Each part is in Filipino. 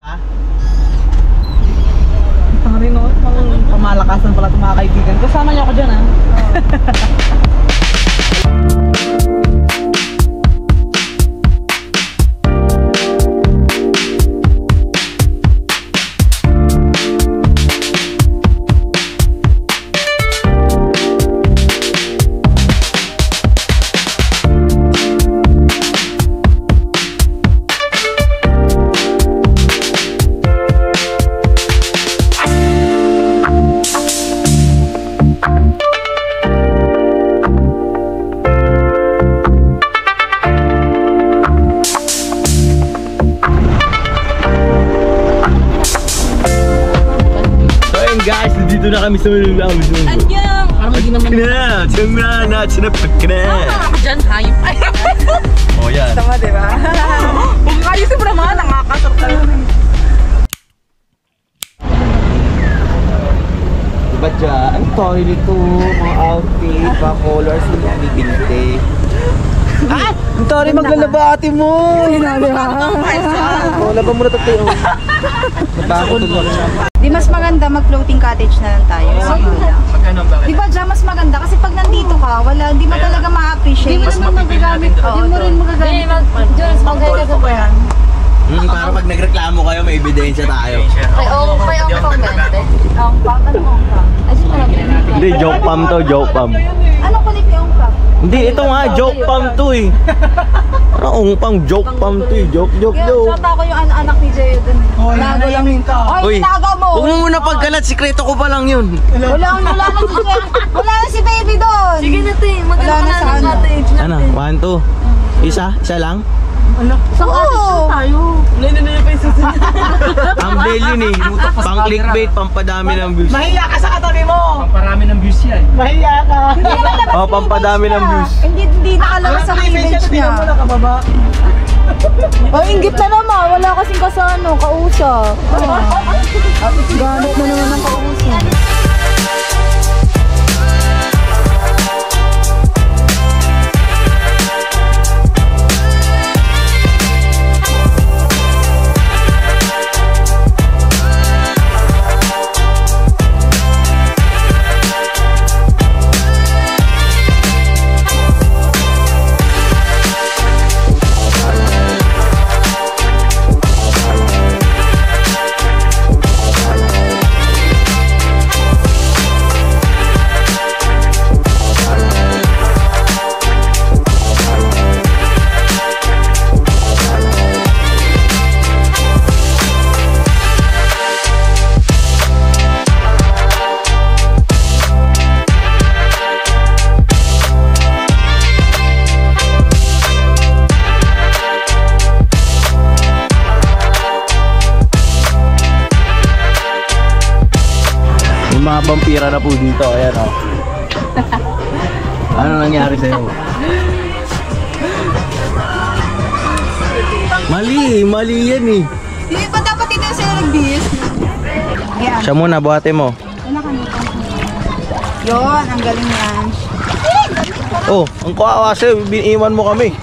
Pari no, pamalakasan pala itong mga kaibigan. Kasama niyo ako dyan ha. Guys, dito na kami sa Manila. Anyang! Parang hindi naman dyan, hayop. Oh, yan. Tama, diba? Kung ayusin mo naman, nakakasarap. Diba dyan? Ang story nito, mga outfit, mga colors, mga bibinte. Ah! Ang story maglalaba ate mo! Oh, laba mo na tayo. Natakot ko na. Di mas maganda mag-floating cottage na lang tayo. Magkano ba? Di ba dyan mas maganda? Kasi pag nandito ka, wala, di mo talaga ma-appreciate. Di mo naman magagamit. Di mo rin magagamit. Diyos, maganda ka ba yan? Para pag nagreklamo kayo, may ebidensya tayo. Ay, oo, may ang pang gante. Ang pang, ano ang pang? Ay, sino lang yun? Hindi, joke pam to, joke pam. Anong kulit yung pang? Hindi, ito nga, joke pam to eh. Ano pang joke pam to eh, joke. Nata ko yung anak ni Jay dun eh. Oh, nanayamin ka. Oy, inaga mo! Huwag mo muna pagkalat, sikreto ko pa lang yun. Wala na si baby doon! Sige na, te. Maganda ka na ng cottage natin. Ano, 1, 2. Isa lang? Sa cottage tayo. Ngayon na pa yung susunod. Ang yun eh. Pang clickbait, pampadami ng views. Mahiya ka sa katabi mo. Parami ng views yan. Mahiya ka. Oh, pampadami ng views. Hindi nakalabas sa cleavage niya. Mo nakababa. Oh, inggit na naman. Wala kasing kasano, kausap. Ganit na naman ang kausap. Mga vampira na po dito, ayan o. Ano nangyari sa'yo? Mali yan eh. Hindi ba dapat ito yung sa'yo nagbihis? Siya muna, buhati mo. Yun, ang galing yan. Oh, ang kawawa sa'yo, biniwan mo kami.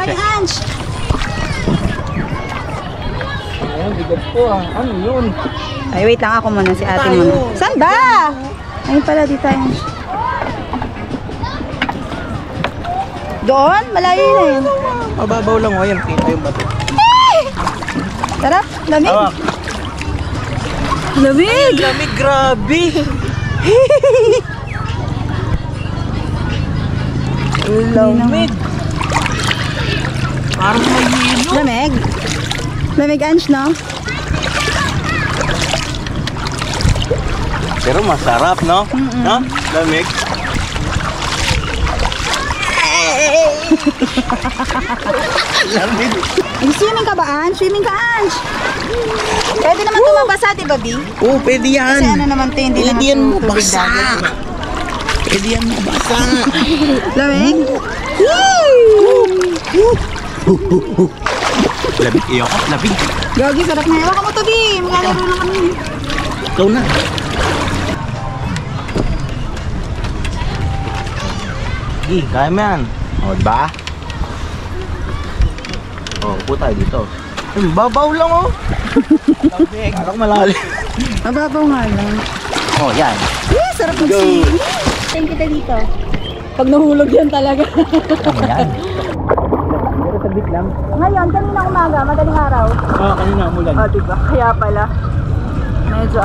Ay, Ange! Bigat po ah. Ano yun? Ay, wait lang ako muna, si ate muna. Saan ba? Ayun pala, dito tayo. Doon? Malayo na yun. Mababaw lang o, yan. Kita yung bato. Sarap, lamig. Tawak. Lamig! Lamig, grabe. Lamig. Parang may hilo. Lamig? Lamig, Ange, no? Pero masarap, no? No? Lamig. Lamig. Swimming ka ba, Ange? Swimming ka, Ange? Pwede naman ito mabasa, di ba, Bi? Oo, pwede yan. Kasi ano naman ito, hindi Pwede naman yan ito tubig mabasa. dagat. Pwede yan mabasa. Lamig? Labig, iyo ka, labig. Gagi, sarap na. Ewan ka mo to, Bi. Maglalaro na kami. Ikaw na. Sige, kaya mo yan. O, diba? Oh, upo tayo dito. Babaw lang oh. Kala ko malalim. Mababaw nga lang. Oh, yan. Eh, sarap mag-swimming. Thank kita dito. Pag nahulog yan talaga. Yan. Pero sabit lang. Ngayon, kanina umaga, madaling araw. Kanina umulan. Diba? Kaya pala. Medyo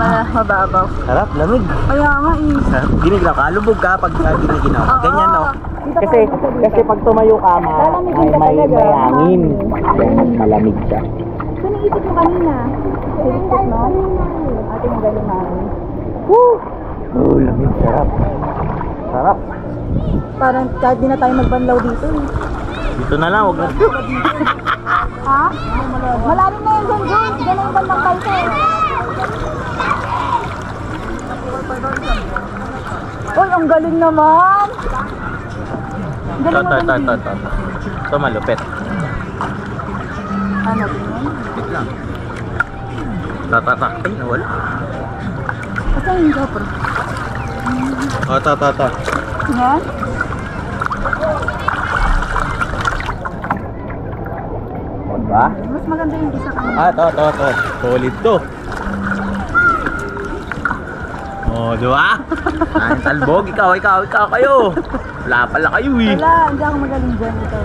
mababaw. Sarap, lamig. Kaya nga Sarap. Giniglaw ka, lubog ka pag giniginaw. Ganyan no. Kasi pag tumayo ka, may hangin. Kaya malamig siya. So, naisip mo kanina. Naisip mo? Ating magaling namin. Woo! Oh, lamig. Sarap. Sarap. Parang kahit di na tayo magbanlaw dito eh. Dito na lang, huwag na. Ha? Malalim na yun dyan, Jun. Diyan na yung bandang kalso. Uy, ang galing naman. Galing mo din. Ito malupit. Ano din yun? Wait lang. Tatatak. Ay, nawala. Asa yung GoPro? Oh, tata. Yan? Diba? Mas maganda yung isa kanina. To. Solid to. Oh, diba? Ang talbog, ikaw kayo. Wala pala kayo eh. Wala, hindi ako magaling dyan. Ito.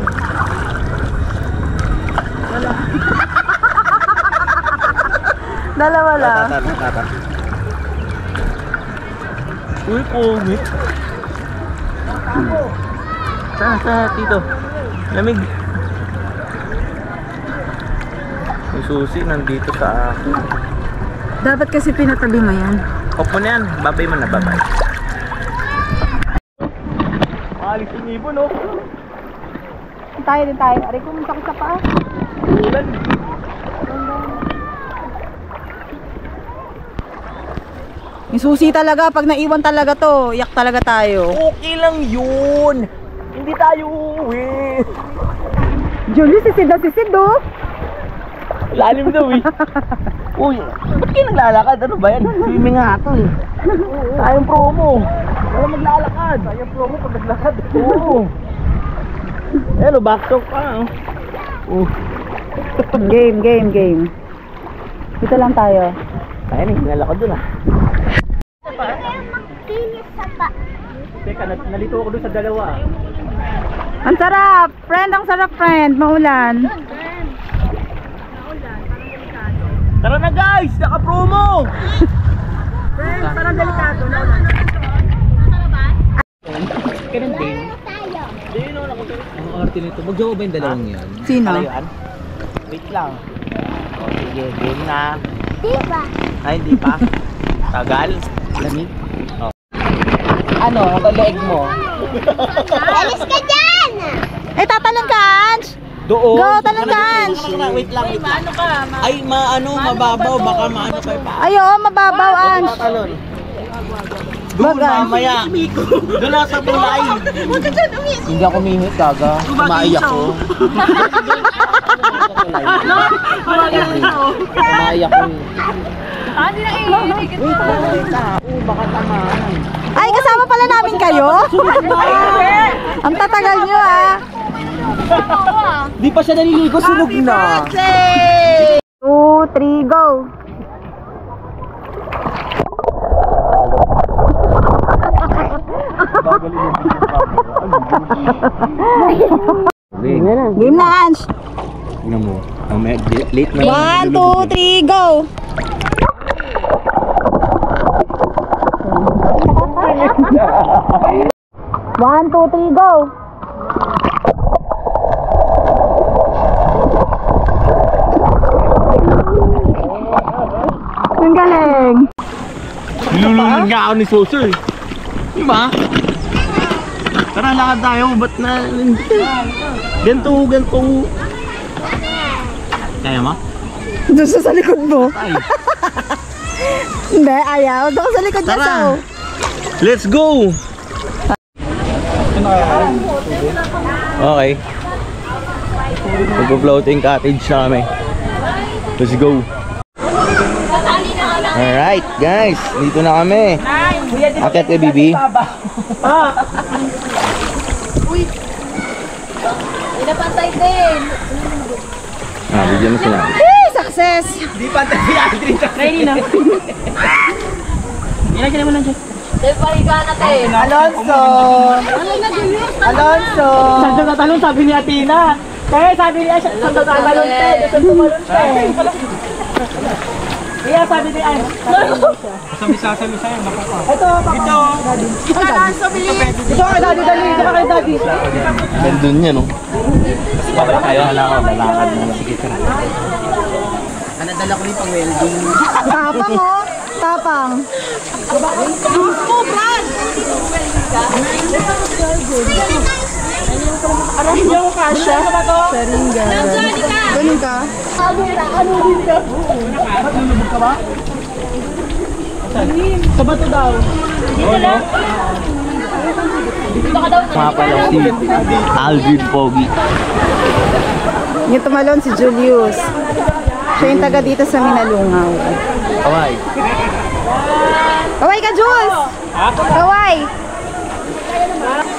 Wala. Dalawa lang. Tata. Uy, pumit. Sa tito. Lamig. Yung susi nandito sa akin. Dapat kasi pinatabi mo yan. Opo na yan. Babay mo na, babay. Alis yung ibon, no? Tayo din tayo. Aray, kumunta ko sa paa. Ulan. Yung susi talaga, pag naiwan talaga to, iyak talaga tayo. Okay lang yun. Hindi tayo uuwi. Julie, sisid oh. Lalim daw eh. Uy, ba't kayo naglalakad? Ano ba yan? Swimming nga ito eh. Tayong promo. Wala maglalakad. Tayong promo pag naglakad. Oo. Hello, backtalk pa. Game. Dito lang tayo. Ayan eh, hinalakad dun ah. Makinis sa pa. Teka, nalito ako dun sa dalawa. Ang sarap! Ang sarap friend. Maulan. Tara na guys! Naka-promo! Friend, parang delikado. Ganun din. Ang arte nito. Mag-jowa ba yung dalawang yan? Sino? Kalayuan? Wait lang. O sige, game na. Diba? Ay, hindi pa. Tagal. Lamig. Oh. Ano? Ang leeg mo? Alis ka dyan! Tatalon ka, Ange! Doon. Go, talon ka, Ange! Wait lang. Ay, mababaw. Baka maano kayo pa. Ayo, mababaw, Ange! Tatalon. Doon, mamaya. Doon na sa tulay. Hindi ako umihit, gaga. Umaiyak ko. Umaiyak ko. Hindi na iinig. Baka tamaan. Ay, kasama pala namin kayo? Ang tatagal nyo, Di pa siya naliligo, sunog na. 2, 3, go! Game na, Ange! Tingnan mo. Late na. 1, 2, 3, go! One, two, three, go! Ang galing! Nilulunod nga ako ni Soso eh. Di ba? Tara, lakad tayo. Ba't na... Ganto. Kaya mo? Doon sa likod mo. Ay. Hindi, ayaw. Doon sa likod niya, Tara. so. Let's go! Okay. Mag-floating cottage na kami. Let's go. Alright, guys. Dito na kami. Akit ka, Bibi. Pinapantay din. Bigyan mo sila. Success! Di pa tayo si Aldrin. Ready na. Ilagyan mo lang dyan. Pahiga natin. Alonso! Alonso! Saan siya natalon? Sabi ni Athena. Kaya sabi niya siya, saan tatalon siya? Saan tumalon siya? Kaya sabi niya, ay, Sami-sasami sa'yo, makaka. ito, ito. Alonso, bilis! Ito ka, daddy, dali. Ito ka kay daddy. Nandun niya, no? Babay tayo. Lalakad na. Sige, tara. Nadala ko rin pang welding. Tapang oh. Tapang. Aray niyo ko kasha. Ano ba to? Saringa. Ganun ka? Lulubog ka ba? Sa bato daw. Mga pala si Alvin Pogi. Yung tumalon si Julius. Siya yung taga dito sa Minalungaw. Kawai. Kaway ka, Jules! Kaway!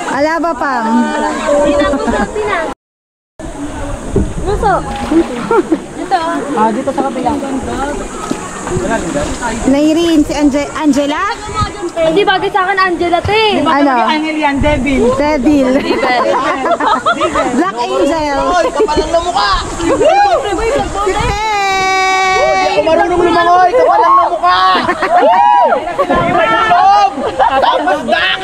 Alaba pang. Dito sa kapila. Nairin si Angela? Hindi bagay sa akin, Angela, te. Ano? Angel yan, Devil. Devil. Black Angel. Kapalang na mukha! Hey! Marunong lumangoy! Kapalang na mukha! May loob! Tapos dak!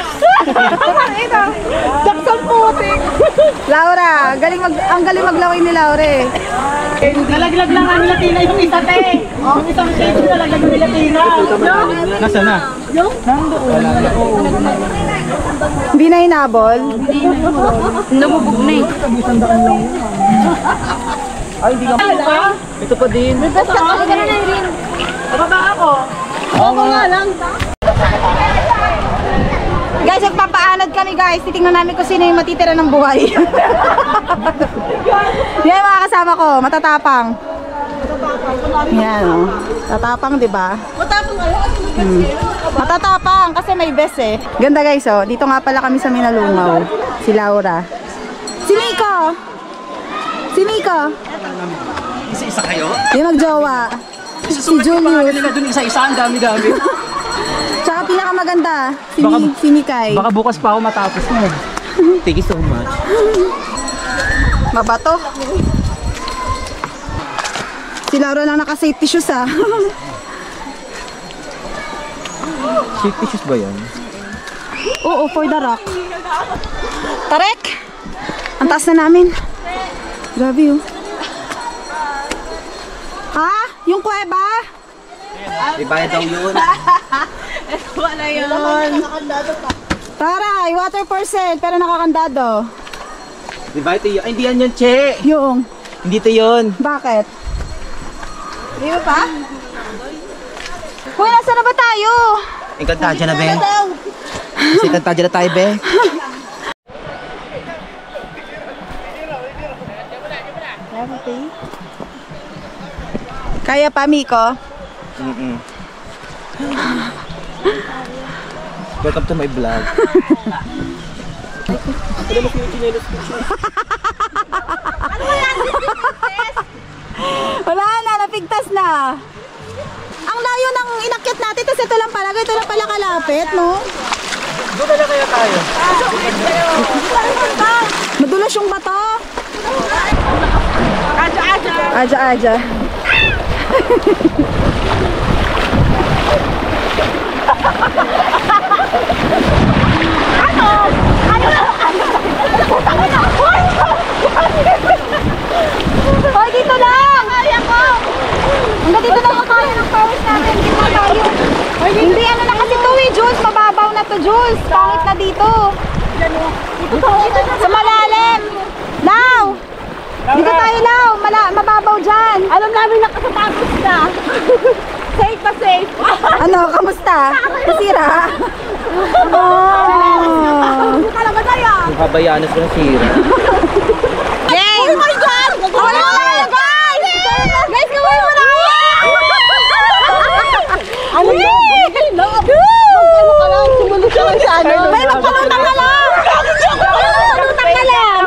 Daksang putik. Laura, ang galing maglaway ni Laura eh. Nalaglag lang ang Latina yung isa, te. Yung isang shade nalaglag yung Latina. Nasaan na? Hindi na hinabol. Namubog na eh. Ay, hindi ka pa. Ito pa din. Ako na na rin. Baba ako. Oo nga lang. Guys, magpapaanod kami guys. Titingnan namin kung sino yung matitira ng buhay. Yan mga kasama ko, matatapang. Yan oh. Tatapang, di ba? Matatapang kasi may best eh. Ganda guys oh. Dito nga pala kami sa Minalungaw. Si Laura. Si Nico. Si Nico. Isa-isa kayo? Yung magjowa. Si Julius. Doon isa-isa, ang dami-dami. Tsaka pinakamaganda, si Mikay. Baka bukas pa ako matapos mo. Thank you so much. Mabato. Si Laura lang naka-safety shoes ah. Safety shoes ba yan? Oo, for the rock. Tarek! Ang taas na namin. Grabe oh. Ha? Yung kuweba? Di ba daw yun? Wala yun. Taray, water percent, pero nakakandado. Di ba ito yun? Ay, hindi yan yun, Che! Yung, Hindi ito yun. bakit? Di ba pa? Kuya, nasa na ba tayo? Ikanta dyan na, be. Kasi ikanta dyan na tayo, be. Kaya pa, Miko? Welcome to my vlog. Wala na, napigtas na. Ang layo ng inakyat natin, tapos ito lang pala kalapit, no? Doon na kaya tayo. Madulas yung bato. Aja. Hoy, dito lang! Kaya ko! Hanggang dito lang kaya ng pawis natin. Dito na tayo. Hindi, ano na kasi to eh, Jules. Mababaw na to, Jules. Pangit na dito. Sa malalim. Now! Dito tayo, Lau. Mababaw dyan. Alam namin nakasatapos na. Safe pa safe. Ano, kamusta? Nasira? Oh. Kabayanas ko ng sira. Game! Oh my God! Wala mo na, guys! Guys, gawin mo na! Ano yun? Ano ka lang? Sumunod ka lang sa ano? May magpalutang ka lang! May magpalutang ka lang!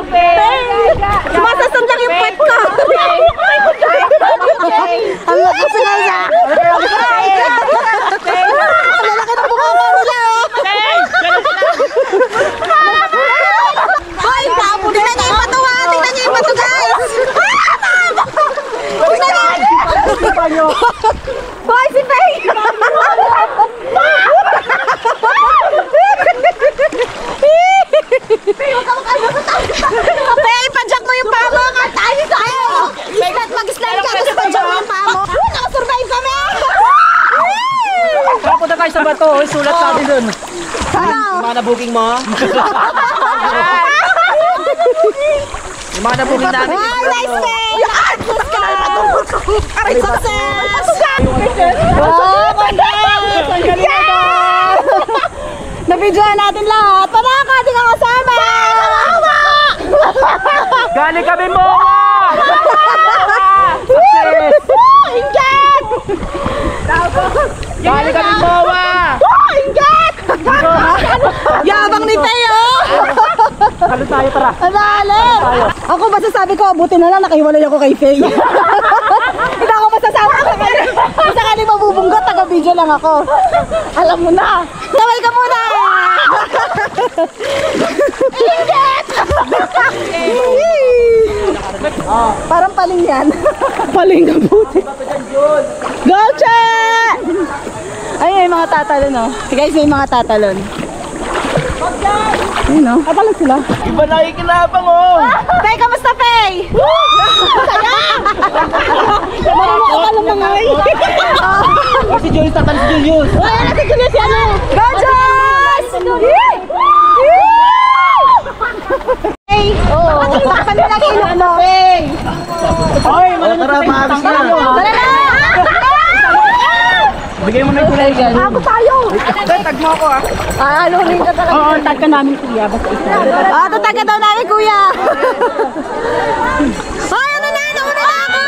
sulat natin dun. Sana. Yung mga na-booking mo. Yung mga na-booking natin. Wow, nice day! Aray, success! Wow, congrats! Ang galing mo doon! Nabidyoan natin lahat. Panaka, di ka kasama! Galing kami mo! Success! Ingat! Galing kami Mowa! Ingat! Yabang ni Teo! Halo tayo, tara. Alala! Ako masasabi ko, buti na lang nakahiwalay ako kay Faye. Hindi ako masasabi ko sa kanya. Sa kanya mabubunggot, taga-video lang ako. Alam mo na. Taway ka muna! Ingat! Parang paling yan. Paling ka buti. Go, Che! Ay, may mga tatalon, no? Guys, may mga tatalon. Ayun, no? Tatalon sila. Iba nakikinabang, oh! Faye, kamusta, Faye? Saya! Marunong ka lang mga Si Julius, tatan si Julius! Ay, ano si Julius yan? Go, Julius! Faye! Patulungan pa nila ilok mo. Faye! Ay, tara, mahabis na. Tara na! Bigay mo na yung kulay dyan. Ako tayo! Tag mo ako, ah. Ano rin ka talaga? Oo, tag ka namin, kuya. Basta isa. Tatag ka daw namin, kuya. Ay, ano na? Nauna na ako!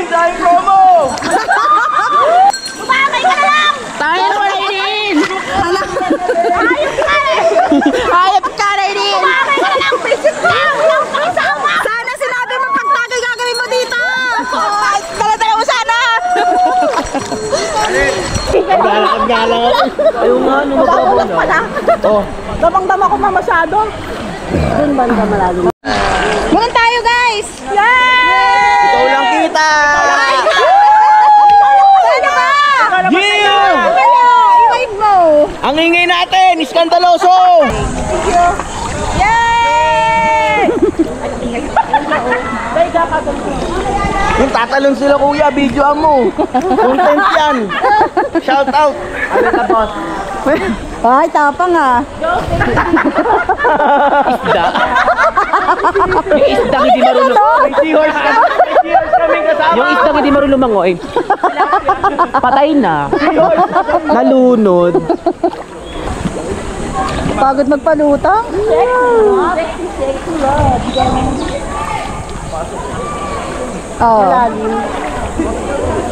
Dahil promo! Bumabay ka na lang! Tayo na wala rin! Hayop ka na rin! Bumabay ka na lang! Visit lang! Sana sinabi mo pagtagay gagawin mo dito! Dala-dala mo sana! Galang ako. Ayaw nga, ano magpapon na? Oh. Damang-dama ko na masyado. Doon banda malalim. Ganun tayo, guys! Yay! Ikaw lang kita! Ano ba? Yeah! I-wave mo! Ang ingay natin, iskandaloso! Yay! Yung tatalon sila kuya, videoan mo. Content yan. Shout out. Ano ka boss? Ay, tapang ah. Isda. Yung isdang hindi marunong. May seahorse kaming kasama. Yung isdang hindi marunong lumangoy. Patay na. Nalunod. Pagod magpalutang. Oh.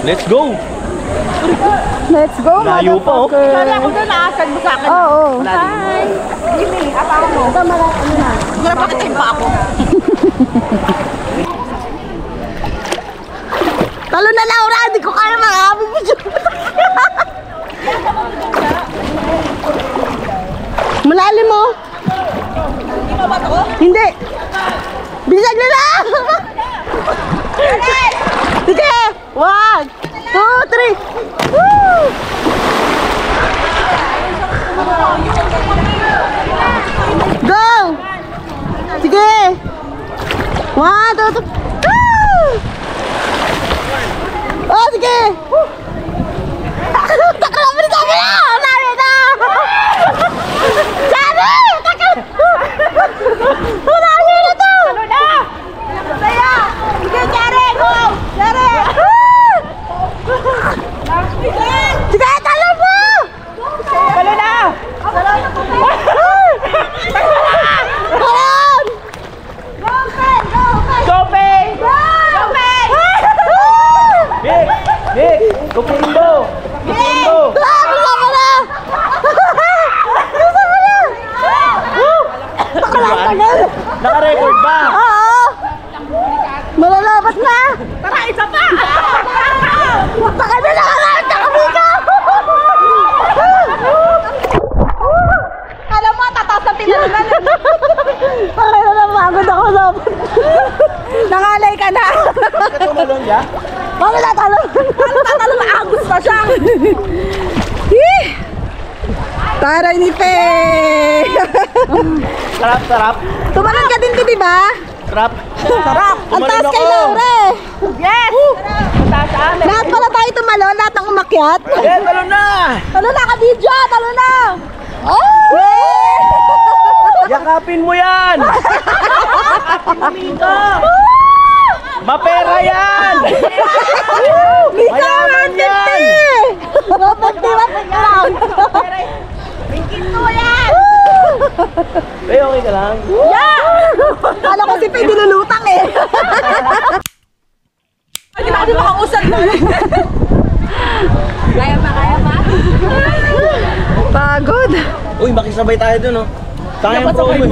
Let's go. Let's go, Layo pa, oh. motherfucker. Kala ko doon, naasan mo sa akin. Oo. Hi! Jimmy, apa mo? Ito, ano na. Napakatid pa ako. Talo na, Laura! Hindi ko kaya makakabig mo dyan. Malalim mo. Hindi pa ba ito? Hindi. Bisan nyo na! Sige! 1, 2, 3! Woo! Go! Sige! 1, 2, 3! Woo! Oh, sige! Takalapin na kami na! Nari na! Sabi! Nari na to! Ano na? Saya! Sige, Jare! Go! Jare! Sige, talo mo! Ano na? Talon! Go, Pen! Go, Pen! Sope! Go! Pen! Nick! Nick! Tupundo! Tupundo! Bisa mo na! Bisa mo na! Tagal! Naka-record ba? Oo! Malalabat na! Tara, isa pa! Baka na nakakalit na kami ka! Alam mo, tataas ang tinalunan. Ay, napagod ako sa... Nangalay ka na! Ito tumalon ya? Bakit natalon? Tatalo na agos pa siya. Taray ni Pe! Sarap, sarap. Tumalon ka din, di ba? Sarap. Sarap! Ang Tumalon taas kay ako. Laura! Yes! Lahat pala tayo tumalon, lahat ng umakyat. Eh, talo na! Talo na ka video, talo na. Oh! Yakapin mo yan! Mapera yan! Mayaman yan! 150 lang. Eh, okay ka lang? Yeah! Kala ko si Faye nilulutang eh. Hindi na kasi makausap na. Kaya pa? Pagod. Uy, makisabay tayo dun, oh. Sayang promo eh.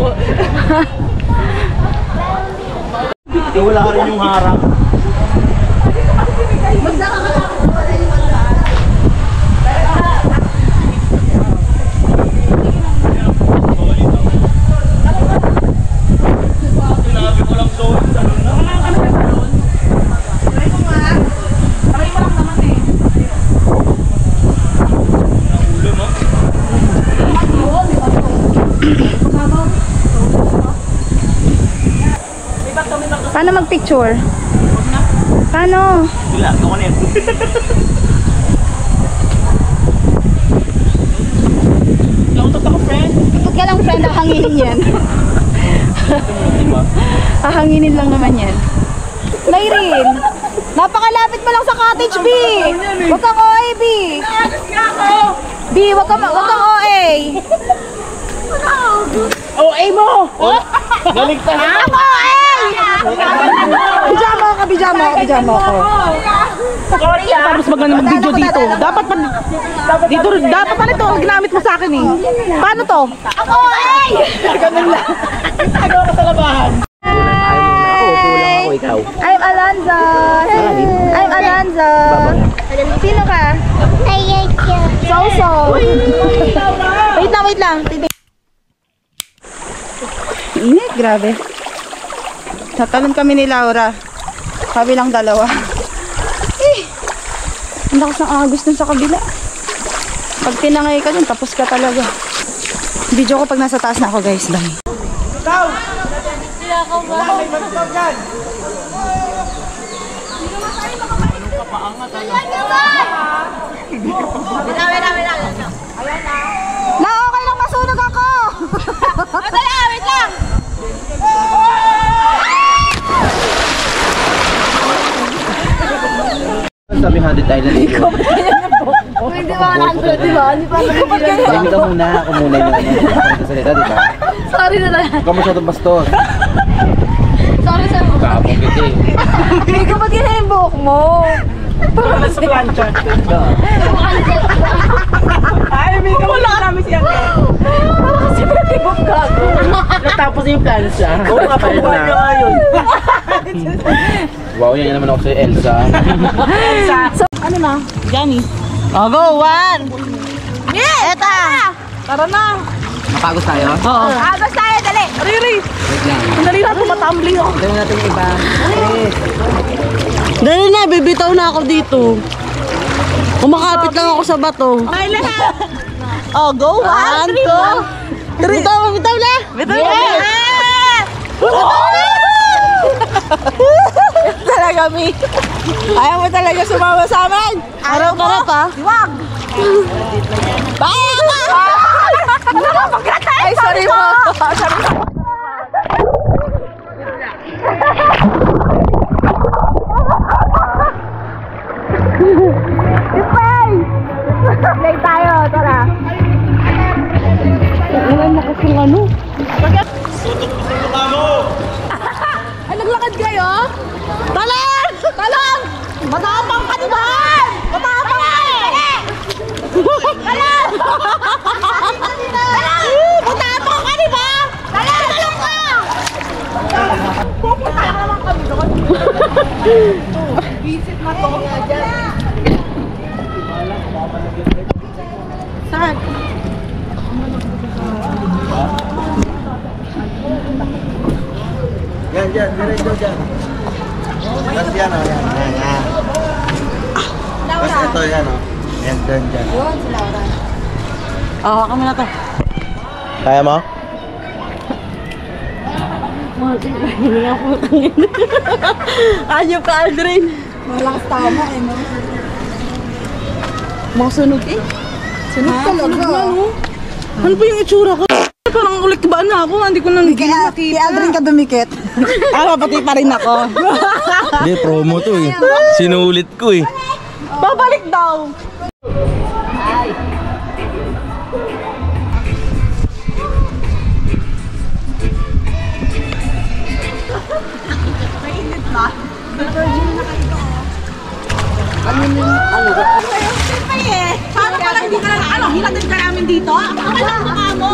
Wala ka rin yung harang. Paano mag-picture? Paano? Wala, ako na yan. Ikot ka lang friend, hahanginin yan. Hahanginin lang naman yan. Mayrin, napakalapit mo lang sa cottage, B. Huwag kang OA, B. B, huwag kang OA. OA mo! Naligtas na! Ako, OA! Bijamo ako. Para mas maganda mag-video dito. Dapat pala ito ang ginamit mo sa akin eh. Paano to? Ako, OA! Ganun lang. Nagawa ka sa labahan. Kulang ako, ikaw. I'm Alonzo. I'm Alonzo. Sino ka? So. Wait lang. Init, grabe. Natalon kami ni Laura. Sabi lang dalawa. Ang lakas ng agos dun sa kabila. Pag tinangay ka dun, tapos ka talaga. Video ko pag nasa taas na ako, guys. Bye. Na, okay lang, masunog ako. Wait lang. Sabi 100 Island. Hindi ba 100, di ba? Hindi pa Hindi ka muna, ako muna yung salita, di ba? Sorry na lang. Ikaw masyadong bastos. Sorry sa Kapong kita eh. Hindi ka ba't yun yung buhok mo? Para sa plancha. Ay, may wala namin siya. Parang kasi pinatibok ka. Natapos yung plancha. Oo nga, pagbuhan niya nga yun. Wow, yan naman ako sa Elsa. So, ano na? Johnny. Oh, go! 1! Yeah! Eta! Tara na. Mapagos tayo? Oo. Agos tayo, dali! Riri. Wait lang. Dali na tumatumbling ako. Tignan natin yung iba. Dali na, bibitaw na ako dito. Kumakapit lang ako sa bato. Okay, lahat! Oh, go! 1, 2, 3! Bitaw na. Bitaw na. Talaga, Mi. Ayaw mo talaga sumama sa amin. Araw-araw pa. Wag! Bakit ka? Ay, sorry mo. Play tayo, tara. Wala na kasing ano. Ay, naglakad kayo? Talon! Talon! Matapang ka, di ba? Matapang ka eh! Talon! Matapang ka, di ba? Talon! Talon ka! Pupunta ka naman kami doon. Visit na to. Saan? Yan, diretso dyan. Tapos yan, o. Yan. Tapos ito, yan, o. Yan, dyan. Oo, kami na to. Kaya mo? Ayop ka, Aldrin. Malakas tama eh, no? Mga sunog eh. Sunod talaga. Ano ba yung itsura ko? Parang ulit ba na ako? Hindi ko nang Kaya Aldrin ka dumikit. pati pa rin ako. Hindi, promo to eh. Sinulit ko eh. Babalik daw. Paano pala hindi ka na, hinatid ka namin dito? Ako lang mukha mo.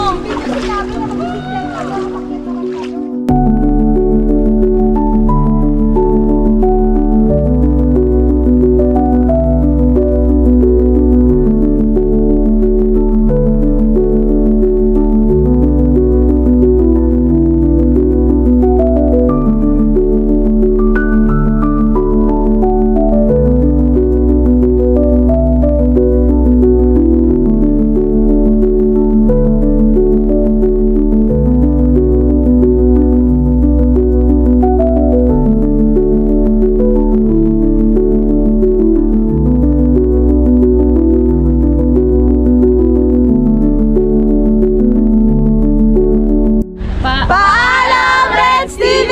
Paalam, Reds TV!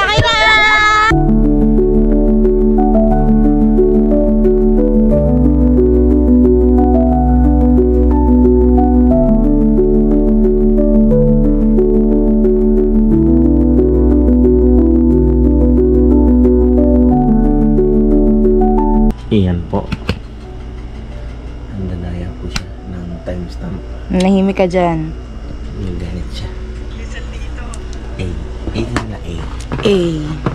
Akin na! Iyan po. Ang danaya po siya ng timestamp. Nahimik ka dyan. Yung ganit siya. A. A na A. Eh.